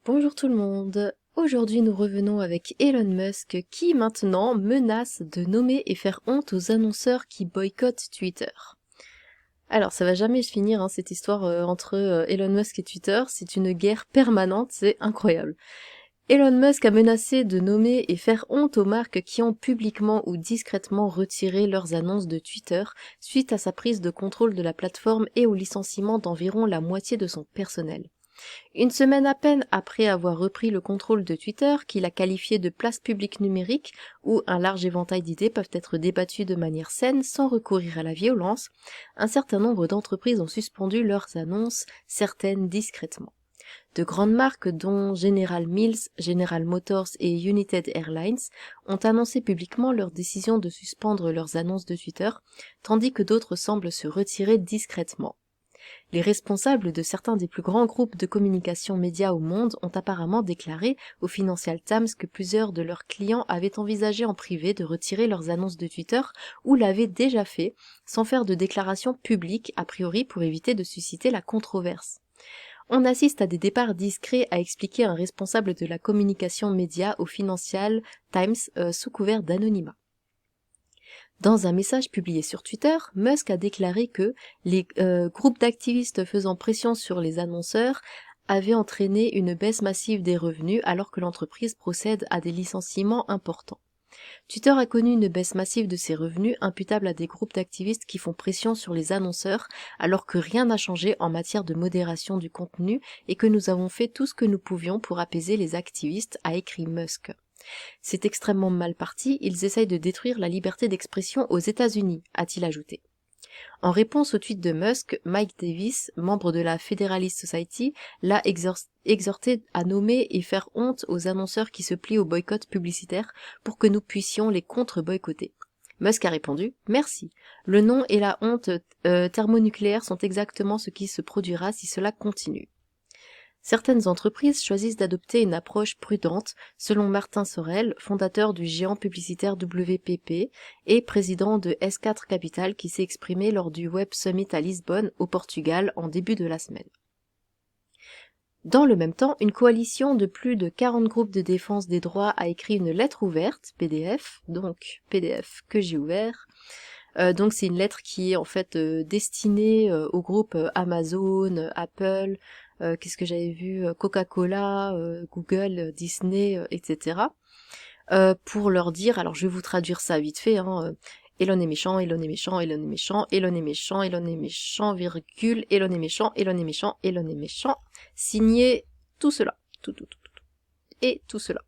Bonjour tout le monde. Aujourd'hui, nous revenons avec Elon Musk qui maintenant menace de nommer et faire honte aux annonceurs qui boycottent Twitter. Alors, ça va jamais se finir, cette histoire entre Elon Musk et Twitter. C'est une guerre permanente, c'est incroyable. Elon Musk a menacé de nommer et faire honte aux marques qui ont publiquement ou discrètement retiré leurs annonces de Twitter suite à sa prise de contrôle de la plateforme et au licenciement d'environ la moitié de son personnel. Une semaine à peine après avoir repris le contrôle de Twitter, qu'il a qualifié de place publique numérique, où un large éventail d'idées peuvent être débattues de manière saine sans recourir à la violence, un certain nombre d'entreprises ont suspendu leurs annonces, certaines discrètement. De grandes marques dont General Mills, General Motors et United Airlines ont annoncé publiquement leur décision de suspendre leurs annonces de Twitter, tandis que d'autres semblent se retirer discrètement. Les responsables de certains des plus grands groupes de communication médias au monde ont apparemment déclaré au Financial Times que plusieurs de leurs clients avaient envisagé en privé de retirer leurs annonces de Twitter ou l'avaient déjà fait, sans faire de déclaration publique a priori pour éviter de susciter la controverse. On assiste à des départs discrets, a expliqué un responsable de la communication média au Financial Times sous couvert d'anonymat. Dans un message publié sur Twitter, Musk a déclaré que les groupes d'activistes faisant pression sur les annonceurs avaient entraîné une baisse massive des revenus alors que l'entreprise procède à des licenciements importants. Twitter a connu une baisse massive de ses revenus imputable à des groupes d'activistes qui font pression sur les annonceurs alors que rien n'a changé en matière de modération du contenu et que nous avons fait tout ce que nous pouvions pour apaiser les activistes, a écrit Musk. C'est extrêmement mal parti, ils essayent de détruire la liberté d'expression aux États-Unis, a-t-il ajouté. En réponse au tweet de Musk, Mike Davis, membre de la Federalist Society, l'a exhorté à nommer et faire honte aux annonceurs qui se plient au boycott publicitaire pour que nous puissions les contre-boycotter. Musk a répondu « Merci. Le nom et la honte thermonucléaire sont exactement ce qui se produira si cela continue. » Certaines entreprises choisissent d'adopter une approche prudente, selon Martin Sorel, fondateur du géant publicitaire WPP et président de S4 Capital qui s'est exprimé lors du Web Summit à Lisbonne, au Portugal, en début de la semaine. Dans le même temps, une coalition de plus de 40 groupes de défense des droits a écrit une lettre ouverte, PDF, donc PDF que j'ai ouvert. Donc c'est une lettre qui est en fait destinée aux groupes Amazon, Apple, qu'est-ce que j'avais vu, Coca-Cola, Google, Disney, etc. Pour leur dire, alors je vais vous traduire ça vite fait, Elon est méchant, Elon est méchant, Elon est méchant, Elon est méchant, Elon est méchant, virgule, Elon est méchant, Elon est méchant, Elon est méchant, signé tout cela, tout, et tout cela.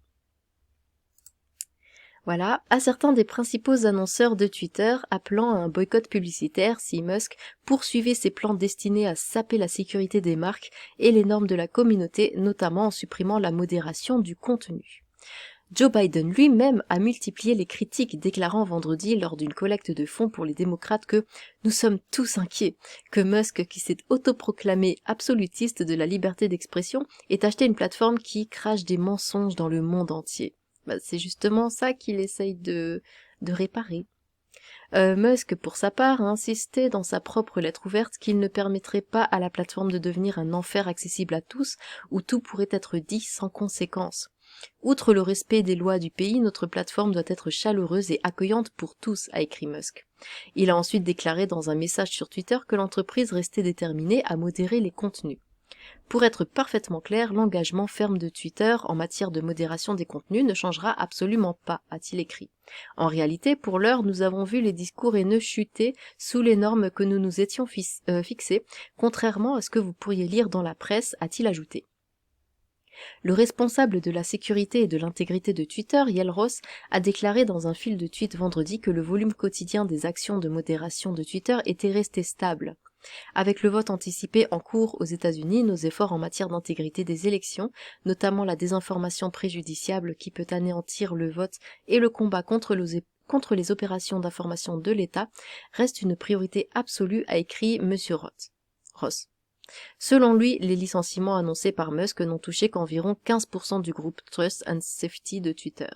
Voilà, à certains des principaux annonceurs de Twitter appelant à un boycott publicitaire si Musk poursuivait ses plans destinés à saper la sécurité des marques et les normes de la communauté, notamment en supprimant la modération du contenu. Joe Biden lui-même a multiplié les critiques, déclarant vendredi lors d'une collecte de fonds pour les démocrates que « nous sommes tous inquiets » que Musk, qui s'est autoproclamé absolutiste de la liberté d'expression, ait acheté une plateforme qui crache des mensonges dans le monde entier. C'est justement ça qu'il essaye de réparer. Musk, pour sa part, a insisté dans sa propre lettre ouverte qu'il ne permettrait pas à la plateforme de devenir un enfer accessible à tous, où tout pourrait être dit sans conséquence. Outre le respect des lois du pays, notre plateforme doit être chaleureuse et accueillante pour tous, a écrit Musk. Il a ensuite déclaré dans un message sur Twitter que l'entreprise restait déterminée à modérer les contenus. Pour être parfaitement clair, l'engagement ferme de Twitter en matière de modération des contenus ne changera absolument pas, a-t-il écrit. En réalité, pour l'heure, nous avons vu les discours haineux chuter sous les normes que nous nous étions fixées, contrairement à ce que vous pourriez lire dans la presse, a-t-il ajouté. Le responsable de la sécurité et de l'intégrité de Twitter, Yael Ross, a déclaré dans un fil de tweet vendredi que le volume quotidien des actions de modération de Twitter était resté stable. Avec le vote anticipé en cours aux États-Unis, nos efforts en matière d'intégrité des élections, notamment la désinformation préjudiciable qui peut anéantir le vote et le combat contre les opérations d'information de l'État, restent une priorité absolue, a écrit M. Ross. Selon lui, les licenciements annoncés par Musk n'ont touché qu'environ 15% du groupe Trust and Safety de Twitter.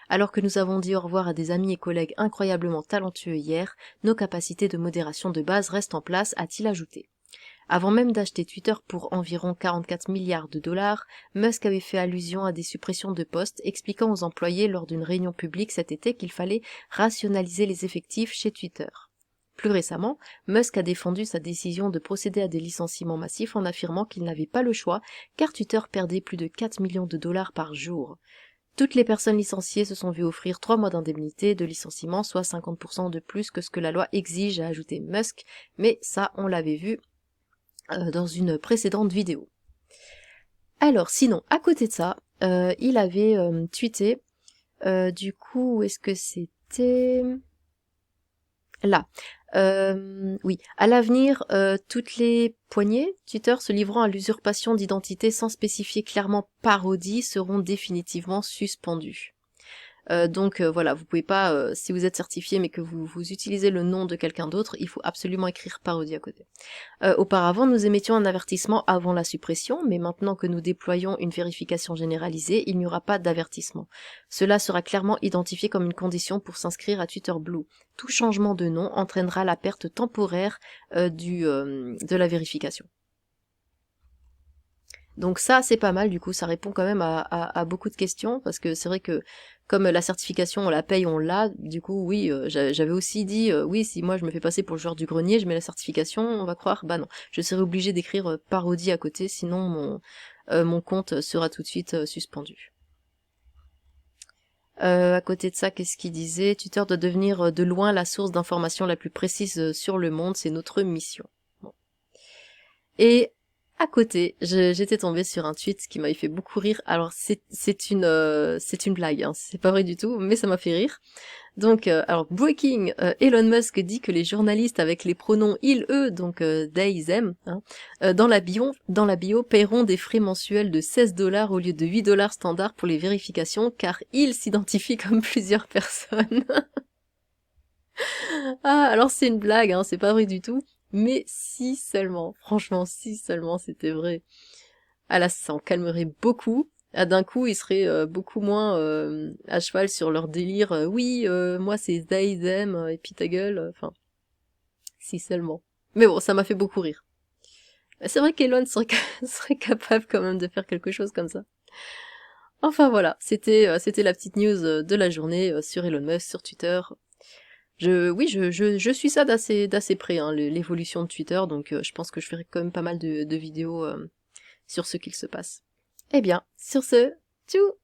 Alors que nous avons dit au revoir à des amis et collègues incroyablement talentueux hier, nos capacités de modération de base restent en place, a-t-il ajouté. Avant même d'acheter Twitter pour environ 44 milliards de dollars, Musk avait fait allusion à des suppressions de postes, expliquant aux employés lors d'une réunion publique cet été qu'il fallait rationaliser les effectifs chez Twitter. Plus récemment, Musk a défendu sa décision de procéder à des licenciements massifs en affirmant qu'il n'avait pas le choix, car Twitter perdait plus de 4 millions de dollars par jour. Toutes les personnes licenciées se sont vues offrir 3 mois d'indemnité de licenciement, soit 50% de plus que ce que la loi exige, a ajouté Musk, mais ça, on l'avait vu dans une précédente vidéo. Alors, sinon, à côté de ça, il avait tweeté, du coup, où est-ce que c'était... Là. Oui, à l'avenir, toutes les poignées Twitter se livrant à l'usurpation d'identité sans spécifier clairement parodie seront définitivement suspendues. Donc voilà, vous pouvez pas, si vous êtes certifié mais que vous utilisez le nom de quelqu'un d'autre, il faut absolument écrire parodie à côté. Auparavant, nous émettions un avertissement avant la suppression, mais maintenant que nous déployons une vérification généralisée, il n'y aura pas d'avertissement. Cela sera clairement identifié comme une condition pour s'inscrire à Twitter Blue. Tout changement de nom entraînera la perte temporaire de la vérification. Donc ça, c'est pas mal, du coup, ça répond quand même à beaucoup de questions, parce que c'est vrai que comme la certification, on la paye, on l'a, du coup, oui, j'avais aussi dit, oui, si moi je me fais passer pour le joueur du grenier, je mets la certification, on va croire, bah non, je serai obligée d'écrire parodie à côté, sinon mon compte sera tout de suite suspendu. À côté de ça, qu'est-ce qu'il disait? Twitter doit devenir de loin la source d'information la plus précise sur le monde, c'est notre mission. Bon. Et à côté, j'étais tombée sur un tweet qui m'avait fait beaucoup rire. Alors c'est une blague, hein, c'est pas vrai du tout, mais ça m'a fait rire. Donc alors breaking, Elon Musk dit que les journalistes avec les pronoms il, eux, donc they, them, hein, dans la bio paieront des frais mensuels de 16 $ au lieu de 8 $ standard pour les vérifications, car ils s'identifient comme plusieurs personnes. Ah, alors c'est une blague, hein, c'est pas vrai du tout. Mais si seulement, franchement, si seulement c'était vrai. Ah là, ça en calmerait beaucoup. Ah, d'un coup, ils seraient beaucoup moins à cheval sur leur délire. Oui, moi c'est they, them, et puis ta gueule. Enfin, si seulement. Mais bon, ça m'a fait beaucoup rire. C'est vrai qu'Elon serait capable quand même de faire quelque chose comme ça. Enfin voilà, c'était la petite news de la journée sur Elon Musk, sur Twitter. Je suis ça d'assez près, hein, l'évolution de Twitter, donc je pense que je ferai quand même pas mal de vidéos sur ce qu'il se passe. Eh bien, sur ce, tchou!